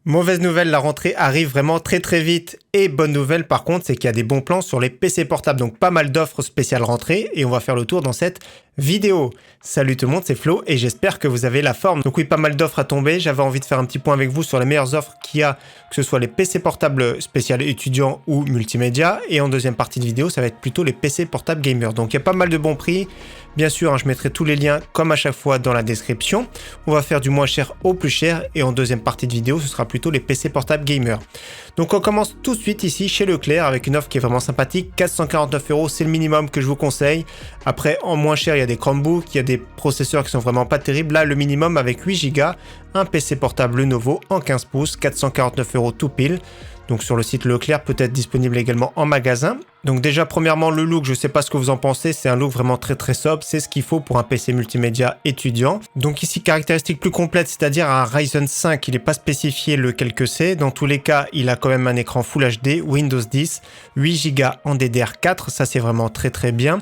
Mauvaise nouvelle, la rentrée arrive vraiment très vite. Et bonne nouvelle par contre, c'est qu'il y a des bons plans sur les PC portables. Donc pas mal d'offres spéciales rentrée et on va faire le tour dans cette vidéo. Salut tout le monde, c'est Flo et j'espère que vous avez la forme. Donc oui, pas mal d'offres à tomber. J'avais envie de faire un petit point avec vous sur les meilleures offres qu'il y a, que ce soit les PC portables spécial étudiants ou multimédia. Et en deuxième partie de vidéo, ça va être plutôt les PC portables gamers. Donc il y a pas mal de bons prix. Bien sûr, je mettrai tous les liens comme à chaque fois dans la description. On va faire du moins cher au plus cher et en deuxième partie de vidéo, ce sera plutôt les PC portables gamers. Donc on commence tout de suite ici chez Leclerc avec une offre qui est vraiment sympathique. 449 €, c'est le minimum que je vous conseille. Après, en moins cher, il y a des Chromebooks, il y a des processeurs qui sont vraiment pas terribles. Là, le minimum avec 8 Go, un PC portable Lenovo en 15 pouces, 449 € tout pile. Donc sur le site Leclerc, peut être disponible également en magasin. Donc déjà, premièrement, le look, je sais pas ce que vous en pensez, c'est un look vraiment très sobre, c'est ce qu'il faut pour un PC multimédia étudiant. Donc ici, caractéristiques plus complètes, c'est-à-dire un Ryzen 5, il n'est pas spécifié lequel que c'est. Dans tous les cas, il a quand même un écran Full HD, Windows 10, 8 Go en DDR4, ça c'est vraiment très bien.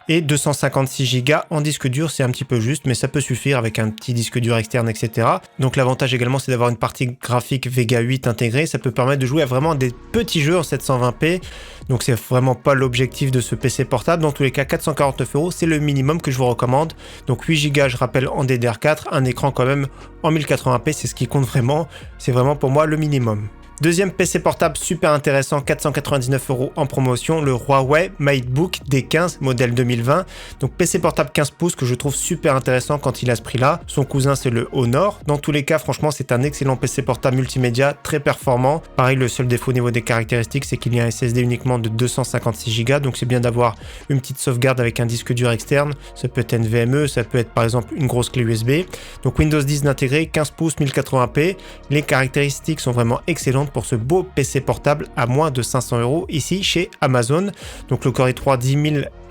Et 256 Go en disque dur, c'est un petit peu juste, mais ça peut suffire avec un petit disque dur externe, etc. Donc l'avantage également, c'est d'avoir une partie graphique Vega 8 intégrée, ça peut permettre de jouer à vraiment des petits jeux en 720p. Donc c'est vraiment pas l'objectif de ce PC portable. Dans tous les cas, 449 €, c'est le minimum que je vous recommande. Donc 8 Go, je rappelle, en DDR4, un écran quand même en 1080p, c'est ce qui compte vraiment. C'est vraiment pour moi le minimum. Deuxième PC portable super intéressant, 499 € en promotion, le Huawei MateBook D15 modèle 2020. Donc PC portable 15 pouces que je trouve super intéressant quand il a ce prix-là. Son cousin c'est le Honor. Dans tous les cas, franchement, c'est un excellent PC portable multimédia, très performant. Pareil, le seul défaut au niveau des caractéristiques, c'est qu'il y a un SSD uniquement de 256 Go. Donc c'est bien d'avoir une petite sauvegarde avec un disque dur externe. Ça peut être NVMe, ça peut être par exemple une grosse clé USB. Donc Windows 10 intégré, 15 pouces, 1080p. Les caractéristiques sont vraiment excellentes pour ce beau PC portable à moins de 500 € ici chez Amazon. Donc le Core i3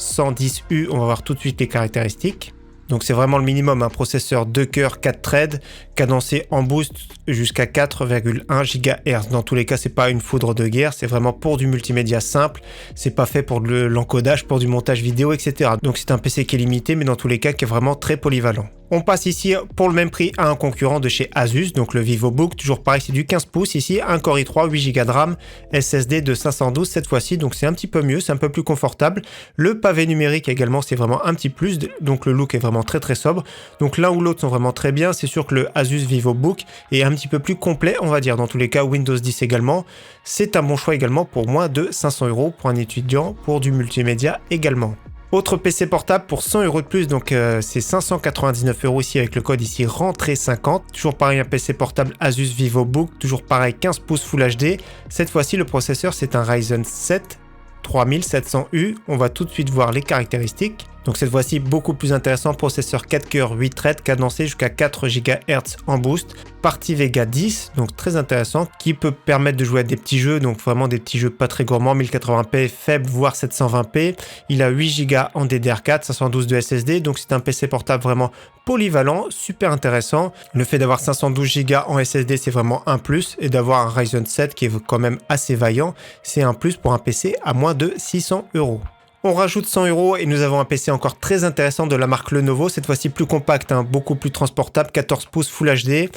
10110U, on va voir tout de suite les caractéristiques. Donc c'est vraiment le minimum, un processeur 2 cœurs 4 threads, cadencé en boost jusqu'à 4,1 GHz. Dans tous les cas, c'est pas une foudre de guerre, c'est vraiment pour du multimédia simple, c'est pas fait pour de l'encodage, pour du montage vidéo, etc. Donc c'est un PC qui est limité, mais dans tous les cas qui est vraiment très polyvalent. On passe ici pour le même prix à un concurrent de chez Asus, donc le VivoBook, toujours pareil, c'est du 15 pouces ici, un Core i3, 8 Go de RAM, SSD de 512 cette fois-ci, donc c'est un petit peu mieux, c'est un peu plus confortable. Le pavé numérique également, c'est vraiment un petit plus, donc le look est vraiment très sobre. Donc l'un ou l'autre sont vraiment très bien, c'est sûr que le Asus VivoBook est un petit peu plus complet, on va dire. Dans tous les cas, Windows 10 également, c'est un bon choix également pour moins de 500 € pour un étudiant, pour du multimédia également. Autre PC portable pour 100 € de plus, donc c'est 599 € ici avec le code ici rentrée 50. Toujours pareil, un PC portable Asus VivoBook, toujours pareil 15 pouces Full HD. Cette fois-ci, le processeur c'est un Ryzen 7 3700U. On va tout de suite voir les caractéristiques. Donc cette fois-ci, beaucoup plus intéressant, processeur 4 cœurs 8 threads, cadencé jusqu'à 4 GHz en boost, partie Vega 10, donc très intéressant, qui peut permettre de jouer à des petits jeux, donc vraiment des petits jeux pas très gourmands, 1080p faible, voire 720p. Il a 8 Go en DDR4, 512 de SSD, donc c'est un PC portable vraiment polyvalent, super intéressant. Le fait d'avoir 512 Go en SSD, c'est vraiment un plus, et d'avoir un Ryzen 7 qui est quand même assez vaillant, c'est un plus pour un PC à moins de 600 €. On rajoute 100 € et nous avons un PC encore très intéressant de la marque Lenovo, cette fois-ci plus compact, beaucoup plus transportable, 14 pouces Full HD.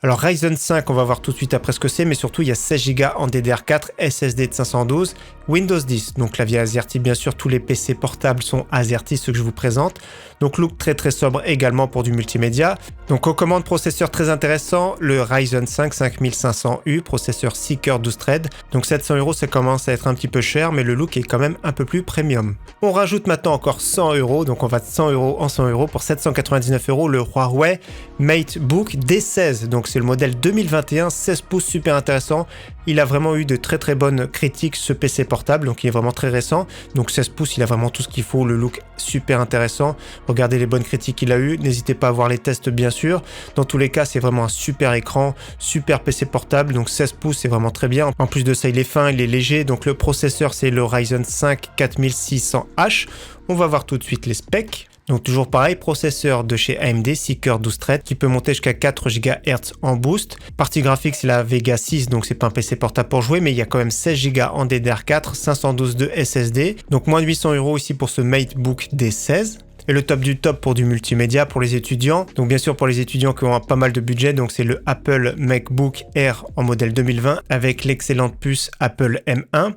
Alors Ryzen 5, on va voir tout de suite après ce que c'est, mais surtout il y a 16 Go en DDR4, SSD de 512, Windows 10, donc clavier AZERTY, bien sûr tous les PC portables sont AZERTY, ceux que je vous présente. Donc look très sobre également pour du multimédia. Donc aux commandes, processeur très intéressant, le Ryzen 5 5500U, processeur 6 cœurs 12 threads. Donc 700 € ça commence à être un petit peu cher, mais le look est quand même un peu plus premium. On rajoute maintenant encore 100 €, donc on va de 100 € en 100 € pour 799 € le Huawei MateBook D16. Donc c'est le modèle 2021, 16 pouces, super intéressant. Il a vraiment eu de très bonnes critiques ce PC portable, donc il est vraiment très récent. Donc 16 pouces, il a vraiment tout ce qu'il faut, le look super intéressant. Regardez les bonnes critiques qu'il a eu, n'hésitez pas à voir les tests bien sûr. Dans tous les cas, c'est vraiment un super écran, super PC portable, donc 16 pouces, c'est vraiment très bien. En plus de ça, il est fin, il est léger, donc le processeur c'est le Ryzen 5 4600H. On va voir tout de suite les specs. Donc toujours pareil, processeur de chez AMD, 6 cœurs 12 threads, qui peut monter jusqu'à 4 GHz en boost. Partie graphique, c'est la Vega 6, donc c'est pas un PC portable pour jouer, mais il y a quand même 16 Go en DDR4, 512 de SSD. Donc moins de 800 € ici pour ce MateBook D16. Et le top du top pour du multimédia pour les étudiants. Donc bien sûr pour les étudiants qui ont pas mal de budget, donc c'est le Apple MacBook Air en modèle 2020 avec l'excellente puce Apple M1.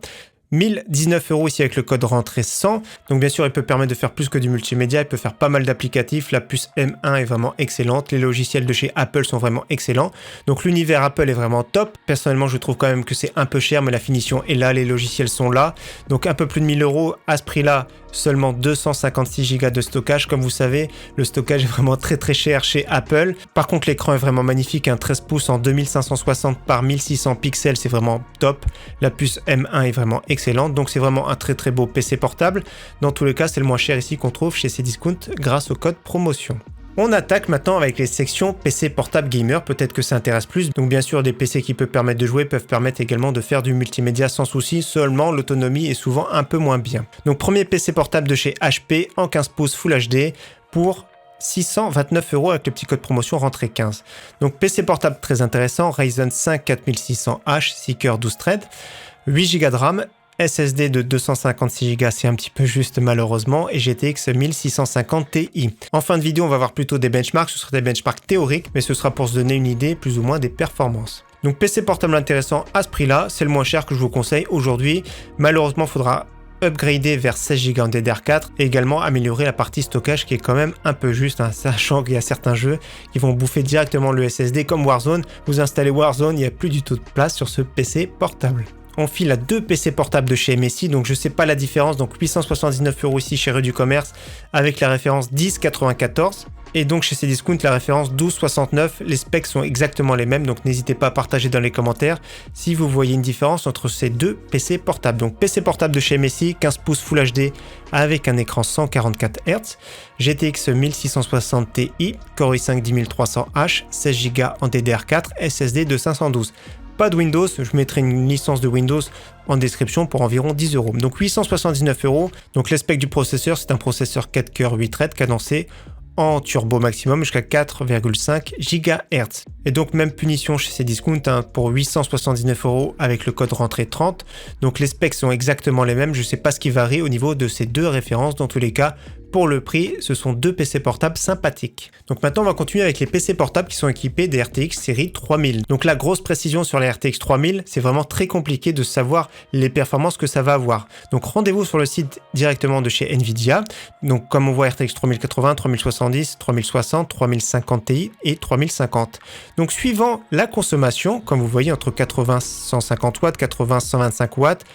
1019 € ici avec le code rentrée 100. Donc bien sûr, il peut permettre de faire plus que du multimédia, il peut faire pas mal d'applicatifs. La puce M1 est vraiment excellente. Les logiciels de chez Apple sont vraiment excellents. Donc l'univers Apple est vraiment top. Personnellement, je trouve quand même que c'est un peu cher, mais la finition est là, les logiciels sont là. Donc un peu plus de 1000 € à ce prix-là. Seulement 256 Go de stockage. Comme vous savez, le stockage est vraiment très cher chez Apple. Par contre, l'écran est vraiment magnifique, un 13 pouces en 2560 par 1600 pixels, c'est vraiment top. La puce M1 est vraiment excellente, donc c'est vraiment un très beau PC portable. Dans tous les cas, c'est le moins cher ici qu'on trouve chez Cdiscount grâce au code promotion. On attaque maintenant avec les sections PC portable gamer, peut-être que ça intéresse plus. Donc bien sûr, des PC qui peuvent permettre de jouer peuvent permettre également de faire du multimédia sans souci, seulement l'autonomie est souvent un peu moins bien. Donc premier PC portable de chez HP en 15 pouces Full HD pour 629 € avec le petit code promotion rentrée 15. Donc PC portable très intéressant, Ryzen 5 4600H, 6 cœurs 12 threads, 8 Go de RAM, SSD de 256 Go, c'est un petit peu juste malheureusement, et GTX 1650 Ti. En fin de vidéo, on va voir plutôt des benchmarks, ce sera des benchmarks théoriques, mais ce sera pour se donner une idée plus ou moins des performances. Donc PC portable intéressant à ce prix-là, c'est le moins cher que je vous conseille aujourd'hui. Malheureusement, il faudra upgrader vers 16 Go en DDR4 et également améliorer la partie stockage qui est quand même un peu juste, hein, sachant qu'il y a certains jeux qui vont bouffer directement le SSD comme Warzone. Vous installez Warzone, il n'y a plus du tout de place sur ce PC portable. On file à deux PC portables de chez MSI, donc je sais pas la différence, donc 879 € ici chez Rue du Commerce avec la référence 1094 et donc chez Cdiscount la référence 1269. Les specs sont exactement les mêmes, donc n'hésitez pas à partager dans les commentaires si vous voyez une différence entre ces deux PC portables. Donc PC portable de chez MSI, 15 pouces Full HD avec un écran 144 Hz, GTX 1660 Ti, Core i5 10300H, 16 Go en DDR4, SSD de 512. Pas de Windows, je mettrai une licence de Windows en description pour environ 10 €. Donc 879 €. Donc les specs du processeur, c'est un processeur 4 cœurs 8 threads cadencé en turbo maximum jusqu'à 4,5 GHz. Et donc même punition chez Cdiscount pour 879 € avec le code rentrée 30. Donc les specs sont exactement les mêmes, je ne sais pas ce qui varie au niveau de ces deux références. Dans tous les cas, pour le prix, ce sont deux PC portables sympathiques. Donc maintenant, on va continuer avec les PC portables qui sont équipés des RTX série 3000. Donc la grosse précision sur les RTX 3000, c'est vraiment très compliqué de savoir les performances que ça va avoir. Donc rendez-vous sur le site directement de chez Nvidia. Donc comme on voit RTX 3080, 3070, 3060, 3050 Ti et 3050. Donc suivant la consommation, comme vous voyez entre 80-150 watts, 80-125 watts,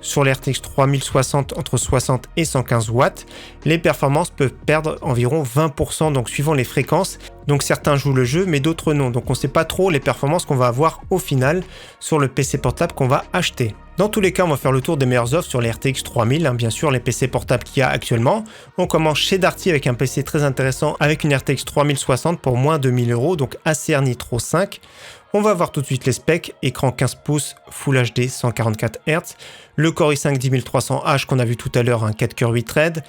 sur les RTX 3060 entre 60 et 115 watts, les performances peuvent perdre environ 20%, donc suivant les fréquences. Donc certains jouent le jeu, mais d'autres non. Donc on ne sait pas trop les performances qu'on va avoir au final sur le PC portable qu'on va acheter. Dans tous les cas, on va faire le tour des meilleures offres sur les RTX 3000, bien sûr les PC portables qu'il y a actuellement. On commence chez Darty avec un PC très intéressant avec une RTX 3060 pour moins de 1000 €, donc Acer Nitro 5. On va voir tout de suite les specs, écran 15 pouces, Full HD 144 Hz, le Core i5 10300H qu'on a vu tout à l'heure, un 4 cœurs 8 threads,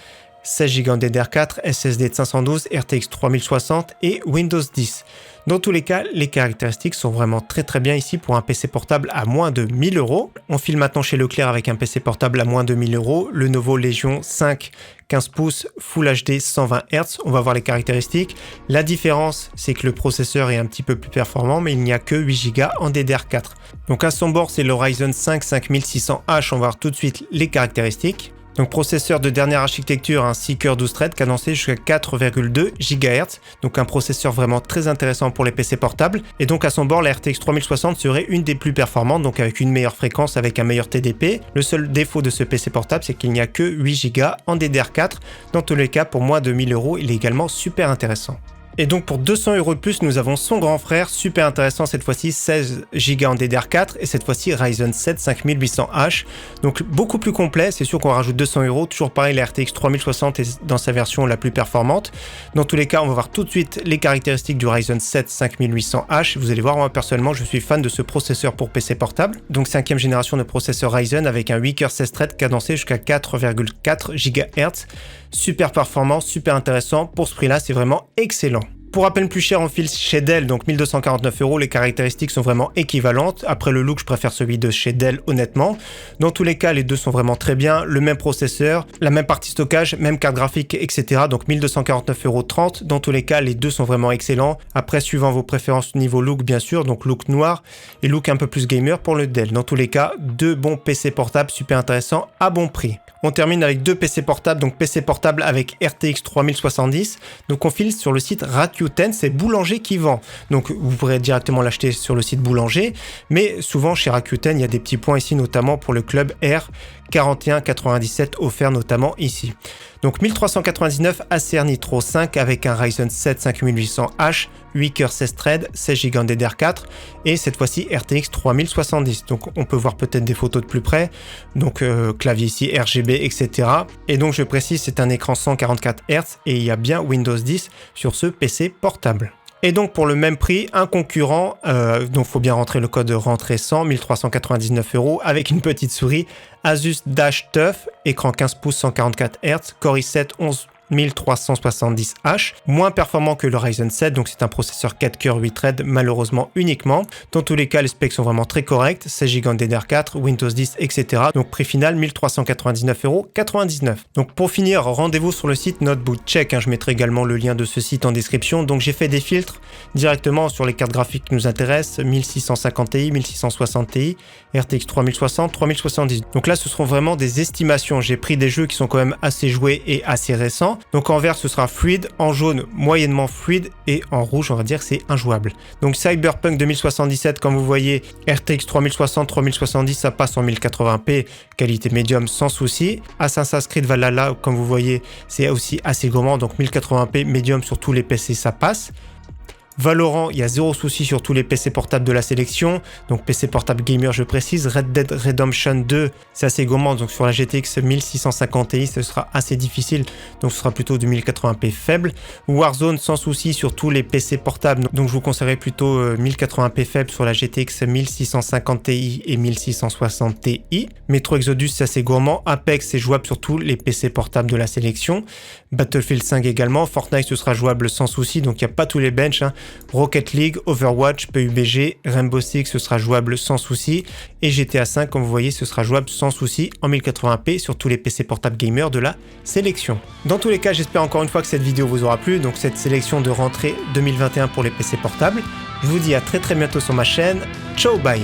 16 Go en DDR4, SSD de 512, RTX 3060 et Windows 10. Dans tous les cas, les caractéristiques sont vraiment très bien ici pour un PC portable à moins de 1000 €. On file maintenant chez Leclerc avec un PC portable à moins de 1000 €, le Lenovo Legion 5 15 pouces Full HD 120 Hz. On va voir les caractéristiques. La différence, c'est que le processeur est un petit peu plus performant, mais il n'y a que 8 Go en DDR4. Donc à son bord, c'est le Ryzen 5 5600H. On va voir tout de suite les caractéristiques. Donc processeur de dernière architecture, un 6 cœurs 12 threads cadencé jusqu'à 4,2 GHz, donc un processeur vraiment très intéressant pour les PC portables. Et donc à son bord, la RTX 3060 serait une des plus performantes, donc avec une meilleure fréquence, avec un meilleur TDP. Le seul défaut de ce PC portable, c'est qu'il n'y a que 8 Go en DDR4. Dans tous les cas, pour moins de 1000 €, il est également super intéressant. Et donc pour 200 € de plus, nous avons son grand frère, super intéressant cette fois-ci, 16 Go en DDR4 et cette fois-ci Ryzen 7 5800H. Donc beaucoup plus complet, c'est sûr qu'on rajoute 200 €, toujours pareil, la RTX 3060 est dans sa version la plus performante. Dans tous les cas, on va voir tout de suite les caractéristiques du Ryzen 7 5800H. Vous allez voir, moi personnellement, je suis fan de ce processeur pour PC portable. Donc 5e génération de processeur Ryzen avec un 8 cœurs 16 threads cadencé jusqu'à 4,4 GHz. Super performant, super intéressant. Pour ce prix-là, c'est vraiment excellent. Pour à peine plus cher, on file chez Dell, donc 1249 €. Les caractéristiques sont vraiment équivalentes. Après le look, je préfère celui de chez Dell, honnêtement. Dans tous les cas, les deux sont vraiment très bien. Le même processeur, la même partie stockage, même carte graphique, etc. Donc 1249,30 €. Dans tous les cas, les deux sont vraiment excellents. Après, suivant vos préférences niveau look, bien sûr, donc look noir et look un peu plus gamer pour le Dell. Dans tous les cas, deux bons PC portables super intéressants à bon prix. On termine avec deux PC portables, donc PC portable avec RTX 3070. Donc on file sur le site Rakuten, c'est Boulanger qui vend. Donc vous pourrez directement l'acheter sur le site Boulanger, mais souvent chez Rakuten, il y a des petits points ici, notamment pour le club R4197 offert notamment ici. Donc 1399 Acer Nitro 5 avec un Ryzen 7 5800H, 8 cœurs 16 threads, 16 Go DDR4 et cette fois-ci RTX 3070. Donc on peut voir peut-être des photos de plus près. Donc clavier ici RGB, etc. Et donc je précise, c'est un écran 144 Hz et il y a bien Windows 10 sur ce PC portable. Et donc pour le même prix, un concurrent, donc faut bien rentrer le code rentrée 100, 1399 € avec une petite souris, Asus Dash TUF, écran 15 pouces 144 Hz, Core i7 11370H, moins performant que le Ryzen 7, donc c'est un processeur 4 cœurs 8 threads malheureusement uniquement. Dans tous les cas, les specs sont vraiment très corrects, 16 Go DDR4, Windows 10, etc. Donc prix final 1399,99 €. Donc pour finir, rendez-vous sur le site Notebook Check, je mettrai également le lien de ce site en description. Donc j'ai fait des filtres directement sur les cartes graphiques qui nous intéressent, 1650 Ti, 1660 Ti, RTX 3060, 3070. Donc là, ce seront vraiment des estimations. J'ai pris des jeux qui sont quand même assez joués et assez récents. Donc en vert, ce sera fluide, en jaune, moyennement fluide et en rouge, on va dire, c'est injouable. Donc Cyberpunk 2077, comme vous voyez, RTX 3060, 3070, ça passe en 1080p, qualité médium sans souci. Assassin's Creed Valhalla, comme vous voyez, c'est aussi assez gourmand, donc 1080p médium sur tous les PC, ça passe. Valorant, il y a zéro souci sur tous les PC portables de la sélection, donc PC portable gamer je précise. Red Dead Redemption 2, c'est assez gourmand, donc sur la GTX 1650 Ti ce sera assez difficile, donc ce sera plutôt du 1080p faible. Warzone sans souci sur tous les PC portables, donc je vous conseillerais plutôt 1080p faible sur la GTX 1650 Ti et 1660 Ti. Metro Exodus c'est assez gourmand, Apex c'est jouable sur tous les PC portables de la sélection. Battlefield 5 également, Fortnite ce sera jouable sans souci, donc il n'y a pas tous les benches, Rocket League, Overwatch, PUBG, Rainbow Six ce sera jouable sans souci et GTA 5 comme vous voyez ce sera jouable sans souci en 1080p sur tous les PC portables gamers de la sélection. Dans tous les cas, j'espère encore une fois que cette vidéo vous aura plu, donc cette sélection de rentrée 2021 pour les PC portables. Je vous dis à très bientôt sur ma chaîne. Ciao, bye.